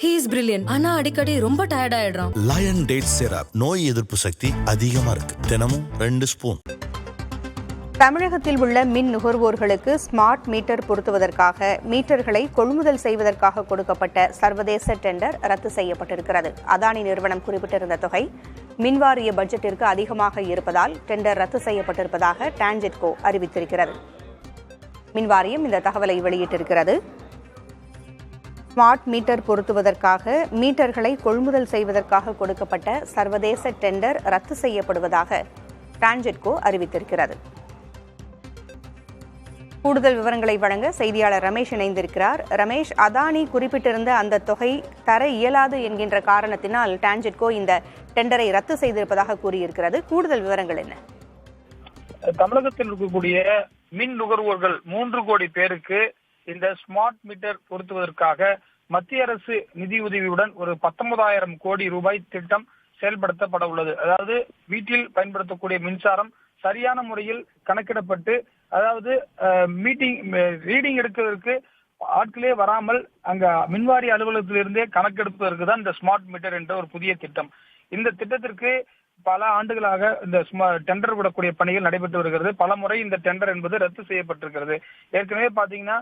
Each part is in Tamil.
He is brilliant. ஆனா அடிக்கடி ரொம்ப டயர்ட் ஆயிடுறான். லயன் டேட் சிரப் நோய் எதிர்ப்பு சக்தி அதிகமா இருக்கு. தினமும் 2 ஸ்பூன். தமிழகத்தில் உள்ள மின் நுகர்வோர்களுக்கு ஸ்மார்ட் மீட்டர் பொருத்துவதற்காக மீட்டர்களை கொள்முதல் செய்வதற்காக கொடுக்கப்பட்ட சர்வதேச டெண்டர் ரத்து செய்யப்பட்டிருக்கிறது. அதானி நிறுவனம் குறிப்பிட்டிருந்த தொகை மின்வாரிய பட்ஜெட்டிற்கு அதிகமாக இருப்பதால் டெண்டர் ரத்து செய்யப்பட்டிருப்பதாக டான்ஜெட்கோ அறிவித்திருக்கிறது. மின்வாரியம் இந்த தகவலை வெளியிட்டிருக்கிறது. ஸ்மார்ட் மீட்டர் பொருத்துவதற்காக மீட்டர்களை கொள்முதல் செய்வதற்காக கொடுக்கப்பட்ட சர்வதேச டெண்டர் ரத்து செய்யப்படுவதாக டான்ஜெட்கோ அறிவித்திருக்கிறது. கூடுதல் விவரங்களை வழங்க செய்தியாளர் ரமேஷ் இணைந்திருக்கிறார். ரமேஷ், அதானி குறிப்பிட்டிருந்த அந்த தொகை தர இயலாது என்கின்ற காரணத்தினால் டான்ஜெட்கோ இந்த டெண்டரை ரத்து செய்திருப்பதாக கூறியிருக்கிறது. கூடுதல் விவரங்கள் என்ன? தமிழகத்தில் இருக்கக்கூடிய மின் நுகர்வோர்கள் 3 கோடி பேருக்கு இந்த ஸ்மார்ட் மீட்டர் பொருத்துவதற்காக மத்திய அரசு நிதியுதவியுடன் ஒரு 19,000 கோடி ரூபாய் திட்டம் செயல்படுத்தப்பட உள்ளது. அதாவது வீட்டில் பயன்படுத்தக்கூடிய மின்சாரம் சரியான முறையில் கணக்கிடப்பட்டு, அதாவது ரீடிங் எடுக்கிறதுக்கு ஆட்களே வராமல் அங்க மின்வாரிய அலுவலகத்திலிருந்தே கணக்கெடுப்பதற்கு தான் இந்த ஸ்மார்ட் மீட்டர் என்ற ஒரு புதிய திட்டம். இந்த திட்டத்திற்கு பல ஆண்டுகளாக இந்த டெண்டர் விடக்கூடிய பணிகள் நடைபெற்று வருகிறது. பல முறை இந்த டெண்டர் என்பது ரத்து செய்யப்பட்டிருக்கிறது. ஏற்கனவே பாத்தீங்கன்னா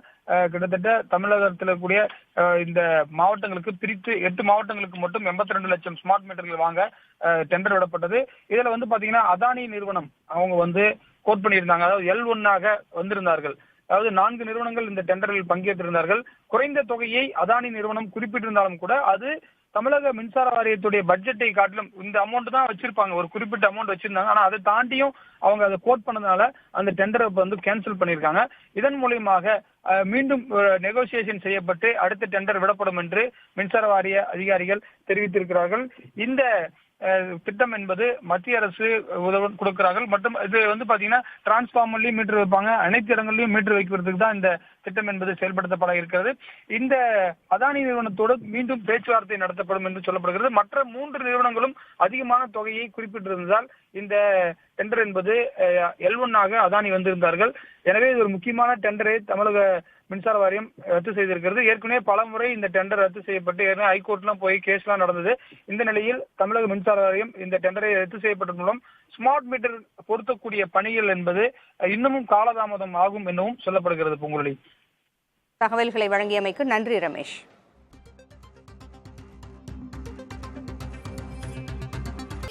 கிட்டத்தட்ட தமிழகத்தில் இருக்கக்கூடிய இந்த மாவட்டங்களுக்கு பிரித்து 8 மாவட்டங்களுக்கு மட்டும் 82 லட்சம் ஸ்மார்ட் மீட்டர்கள் வாங்க டெண்டர் விடப்பட்டது. இதுல பாத்தீங்கன்னா அதானி நிறுவனம் அவங்க கோட் பண்ணியிருந்தாங்க. அதாவது L1 வந்திருந்தார்கள். அதாவது 4 நிறுவனங்கள் இந்த டெண்டரில் பங்கேற்றிருந்தார்கள். குறைந்த தொகையை அதானி நிறுவனம் குறிப்பிட்டிருந்தாலும் கூட அது தமிழக மின்சார வாரியத்துடைய பட்ஜெட்டை காட்டிலும் இந்த அமௌண்ட் தான் வச்சிருப்பாங்க, ஒரு குறிப்பிட்ட அமௌண்ட் வச்சிருந்தாங்க. ஆனா அதை தாண்டியும் அவங்க அதை கோட் பண்ணதுனால அந்த டெண்டரை கேன்சல் பண்ணியிருக்காங்க. இதன் மூலியமாக மீண்டும் நெகோசியேஷன் செய்யப்பட்டு அடுத்த டெண்டர் விடப்படும் என்று மின்சார வாரிய அதிகாரிகள் தெரிவித்திருக்கிறார்கள். இந்த திட்டம் என்பது மத்திய அரசு கொடுக்கிறார்கள். மற்றும் இது பாத்தீங்கன்னா டிரான்ஸ்பார்மர்லயும் மீட்டர் வைப்பாங்க, அனைத்து இடங்களிலும் மீட்டர் வைக்கிறதுக்கு தான் இந்த திட்டம் என்பது செயல்படுத்தப்பட இருக்கிறது. இந்த அதானி நிறுவனத்தோடு மீண்டும் பேச்சுவார்த்தை நடத்தப்படும் என்று சொல்லப்படுகிறது. மற்ற 3 நிறுவனங்களும் அதிகமான தொகையை குறிப்பிட்டிருந்ததால் இந்த டெண்டர் என்பது L1 அதானி வந்திருந்தார்கள். எனவே இது ஒரு முக்கியமான டெண்டரை தமிழக மின்சார வாரியம் ரத்து செய்திருக்கிறது. ஏற்கனவே பல முறை இந்த டெண்டர் ரத்து செய்யப்பட்டு ஏற்கனவே ஹைகோர்ட்லாம் போய் கேஸ்லாம் நடந்தது. இந்த நிலையில் தமிழக மின்சார வாரியம் இந்த டெண்டரை ரத்து செய்யப்பட்டதன் மூலம் ஸ்மார்ட் மீட்டர் பொருத்தக்கூடிய பணிகள் என்பது இன்னமும் காலதாமதம் ஆகும் எனவும் சொல்லப்படுகிறது. பூங்குழலி, தகவல்களை வழங்கியமைக்கு நன்றி ரமேஷ்.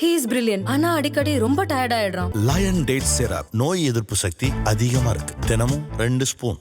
He is brilliant. ஆனா அடிக்கடி ரொம்ப டயர்ட் ஆயிடுறான். லயன் டேட் சிரப் நோய் எதிர்ப்பு சக்தி அதிகமா இருக்கு. தினமும் 2 ஸ்பூன்.